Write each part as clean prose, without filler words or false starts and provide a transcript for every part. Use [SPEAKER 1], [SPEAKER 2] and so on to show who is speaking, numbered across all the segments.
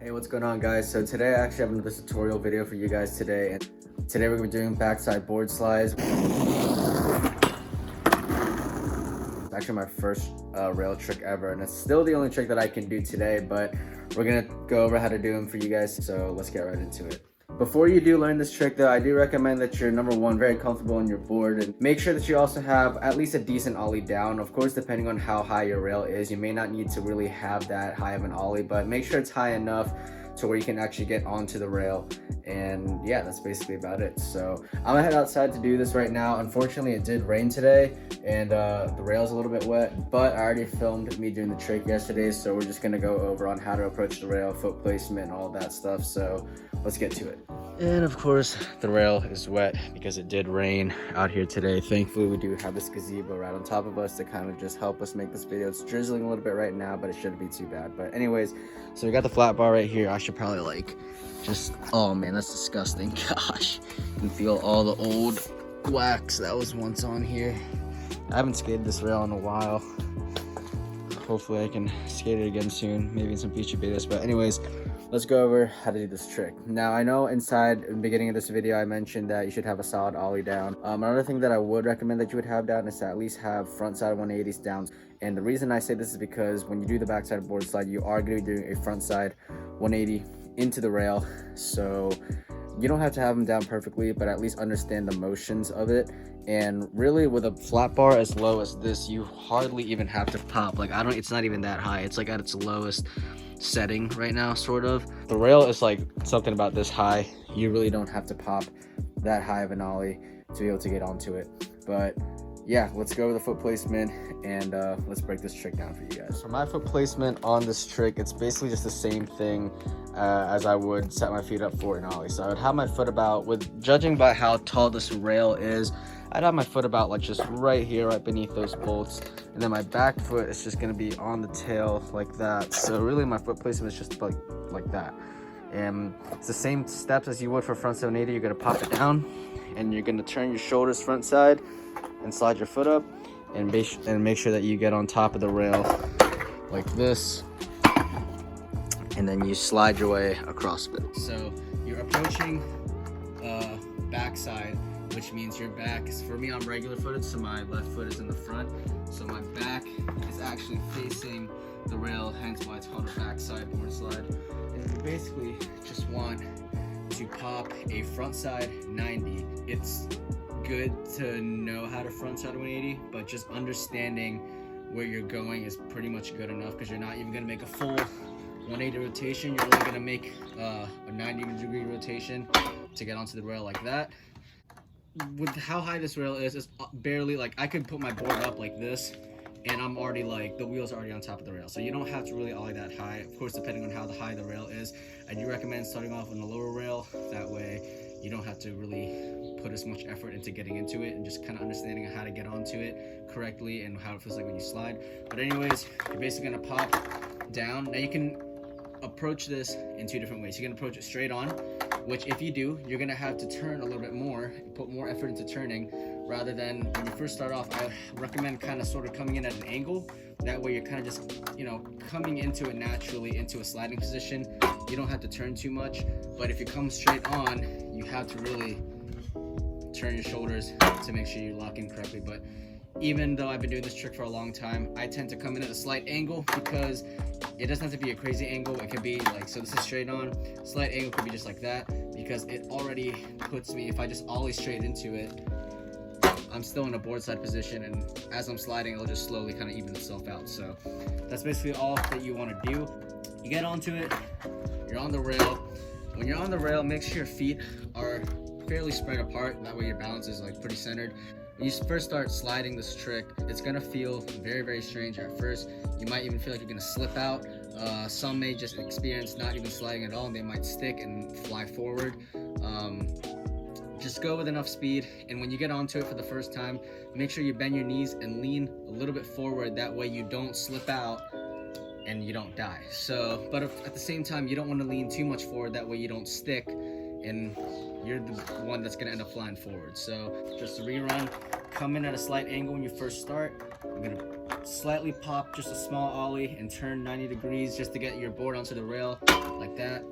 [SPEAKER 1] Hey, what's going on, guys? So today I actually have another tutorial video for you guys today, and today we're gonna be doing backside board slides. It's actually my first rail trick ever, and it's still the only trick that I can do today, but we're gonna go over how to do them for you guys, so let's get right into it. Before you do learn this trick though, I do recommend that you're, number one, very comfortable on your board, and make sure that you also have at least a decent ollie down. Of course, depending on how high your rail is, you may not need to really have that high of an ollie, but make sure it's high enough to where you can actually get onto the rail. And yeah, that's basically about it. So I'm gonna head outside to do this right now. Unfortunately, it did rain today, and the rail's a little bit wet, but I already filmed me doing the trick yesterday, so we're just gonna go over on how to approach the rail, foot placement, and all that stuff. So let's get to it. And of course, the rail is wet because it did rain out here today. Thankfully, we do have this gazebo right on top of us to kind of just help us make this video. It's drizzling a little bit right now, but it shouldn't be too bad. But anyways, so we got the flat bar right here. I should probably oh man, that's disgusting. Gosh, you can feel all the old wax that was once on here. I haven't skated this rail in a while. Hopefully I can skate it again soon, maybe in some future videos. But anyways, let's go over how to do this trick. Now, I know in the beginning of this video, I mentioned that you should have a solid ollie down. Another thing that I would recommend that you would have down is to at least have front side 180s down. And the reason I say this is because when you do the backside board slide, you are going to be doing a front side 180 into the rail. So you don't have to have them down perfectly, but at least understand the motions of it. And really, with a flat bar as low as this, you hardly even have to pop. It's not even that high. It's like at its lowest setting right now, sort of. The rail is like something about this high. You really don't have to pop that high of an ollie to be able to get onto it. But yeah, let's go over the foot placement, and let's break this trick down for you guys. For my foot placement on this trick, it's basically just the same thing as I would set my feet up for an ollie. So I would have my foot about, judging by how tall this rail is, I'd have my foot about like just right here, right beneath those bolts. And then my back foot is just gonna be on the tail like that. So really my foot placement is just like that. And it's the same steps as you would for front 780. You're gonna pop it down, and you're gonna turn your shoulders front side and slide your foot up, and make sure that you get on top of the rail like this. And then you slide your way across it. So you're approaching backside, which means your back is, for me, I'm regular footed, so my left foot is in the front. So my back is actually facing the rail, hence why it's called a backside board slide. And you basically just want to pop a front side 90. It's good to know how to front side 180, but just understanding where you're going is pretty much good enough, because you're not even gonna make a full 180 rotation. You're only gonna make a 90-degree rotation to get onto the rail like that. With how high this rail is, it's barely, like, I could put my board up like this, and I'm already like, the wheels are already on top of the rail. So you don't have to really ollie that high. Of course, depending on how high the rail is, I do recommend starting off on the lower rail. That way you don't have to really put as much effort into getting into it, and just kind of understanding how to get onto it correctly and how it feels like when you slide. But anyways, you're basically gonna pop down. Now you can approach this in two different ways. You can approach it straight on, which if you do, you're gonna have to turn a little bit more, put more effort into turning, rather than when you first start off. I recommend kind of sort of coming in at an angle. That way you're kind of just, coming into it naturally, into a sliding position. You don't have to turn too much, but if you come straight on, you have to really turn your shoulders to make sure you lock in correctly. But even though I've been doing this trick for a long time, I tend to come in at a slight angle, because it doesn't have to be a crazy angle. It could be like, so this is straight on, slight angle could be just like that, because it already puts me, if I just ollie straight into it, I'm still in a board slide position, and as I'm sliding, it'll just slowly kind of even itself out. So that's basically all that you want to do. You get onto it, you're on the rail. When you're on the rail, make sure your feet are fairly spread apart. That way your balance is like pretty centered. When you first start sliding this trick, it's gonna feel very, very strange at first. You might even feel like you're gonna slip out. Some may just experience not even sliding at all, and they might stick and fly forward. Just go with enough speed, and when you get onto it for the first time, make sure you bend your knees and lean a little bit forward. That way you don't slip out and you don't die. So, but at the same time, you don't want to lean too much forward. That way you don't stick and you're the one that's gonna end up flying forward. So just a rerun, come in at a slight angle when you first start. I'm gonna slightly pop just a small ollie and turn 90 degrees just to get your board onto the rail like that.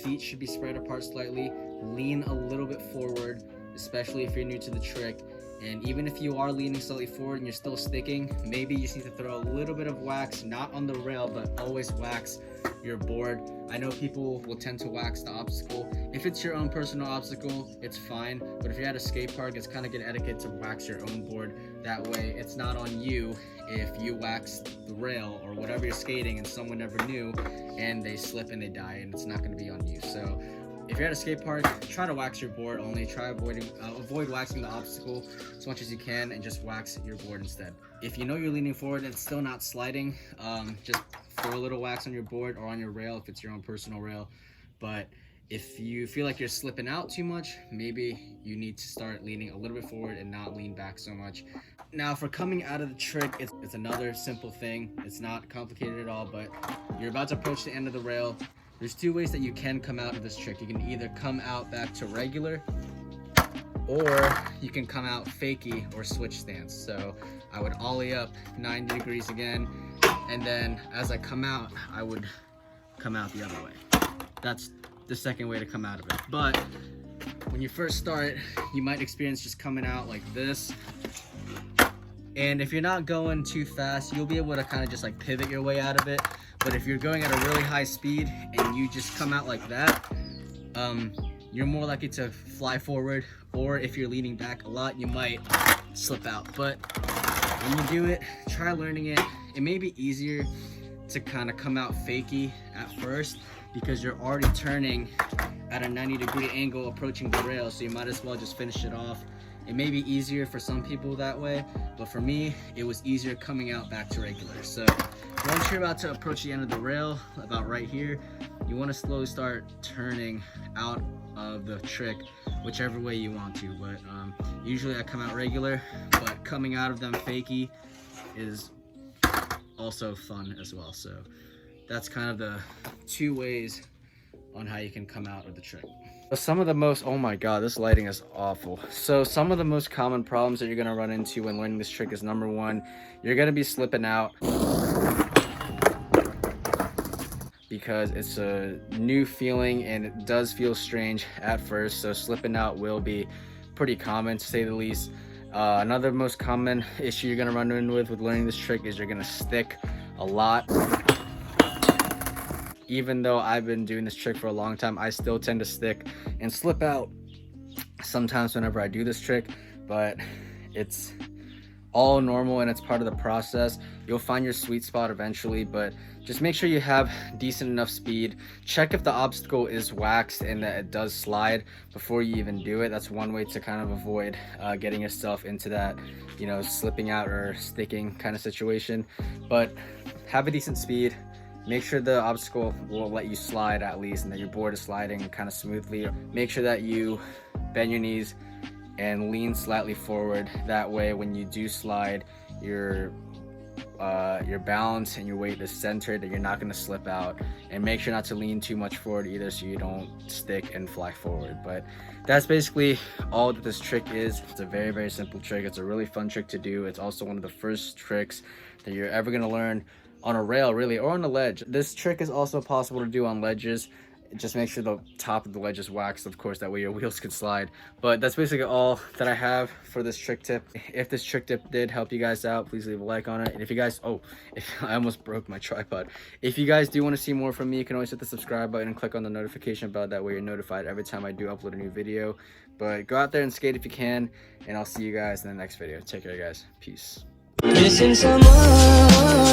[SPEAKER 1] Feet should be spread apart slightly. Lean a little bit forward, especially if you're new to the trick. And even if you are leaning slightly forward and you're still sticking, maybe you just need to throw a little bit of wax, not on the rail, but always wax your board. I know people will tend to wax the obstacle. If it's your own personal obstacle, it's fine. But if you're at a skate park, it's kind of good etiquette to wax your own board. That way, it's not on you if you wax the rail or whatever you're skating and someone never knew and they slip and they die, and it's not going to be on you. So if you're at a skate park, try to wax your board only. Try avoid waxing the obstacle as much as you can and just wax your board instead. If you know you're leaning forward and it's still not sliding, just throw a little wax on your board or on your rail if it's your own personal rail. But if you feel like you're slipping out too much, maybe you need to start leaning a little bit forward and not lean back so much. Now for coming out of the trick, it's another simple thing. It's not complicated at all, but you're about to approach the end of the rail. There's two ways that you can come out of this trick. You can either come out back to regular, or you can come out fakie or switch stance. So I would ollie up 90 degrees again, and then as I come out, I would come out the other way. That's the second way to come out of it. But when you first start, you might experience just coming out like this. And if you're not going too fast, you'll be able to kind of just like pivot your way out of it. But if you're going at a really high speed and you just come out like that, you're more likely to fly forward, or if you're leaning back a lot, you might slip out. But when you do it, try learning it. It may be easier to kind of come out fakie at first because you're already turning at a 90-degree angle approaching the rail, so you might as well just finish it off. It may be easier for some people that way, but for me, it was easier coming out back to regular. So once you're about to approach the end of the rail, about right here, you want to slowly start turning out of the trick, whichever way you want to. But usually I come out regular, but coming out of them fakie is also fun as well. So that's kind of the two ways on how you can come out of the trick. Some of the most, oh my god, this lighting is awful. So some of the most common problems that you're going to run into when learning this trick is, number one, you're going to be slipping out because it's a new feeling and it does feel strange at first. So slipping out will be pretty common, to say the least. Another most common issue you're going to run in with learning this trick is you're going to stick a lot. Even though I've been doing this trick for a long time, I still tend to stick and slip out sometimes whenever I do this trick, but it's all normal and it's part of the process. You'll find your sweet spot eventually, but just make sure you have decent enough speed. Check if the obstacle is waxed and that it does slide before you even do it. That's one way to kind of avoid getting yourself into that, you know, slipping out or sticking kind of situation. But have a decent speed. Make sure the obstacle will let you slide at least, and that your board is sliding kind of smoothly. Make sure that you bend your knees and lean slightly forward. That way, when you do slide, your balance and your weight is centered and you're not going to slip out. And make sure not to lean too much forward either, so you don't stick and fly forward. But that's basically all that this trick is. It's a very, very simple trick. It's a really fun trick to do. It's also one of the first tricks that you're ever going to learn on a rail, really, or on a ledge. This trick is also possible to do on ledges. Just make sure the top of the ledge is waxed, of course, that way your wheels can slide. But that's basically all that I have for this trick tip. If this trick tip did help you guys out, please leave a like on it. And if you guys, I almost broke my tripod. If you guys do want to see more from me, you can always hit the subscribe button and click on the notification bell. That way you're notified every time I do upload a new video. But go out there and skate if you can, and I'll see you guys in the next video. Take care, guys. Peace. Missing someone.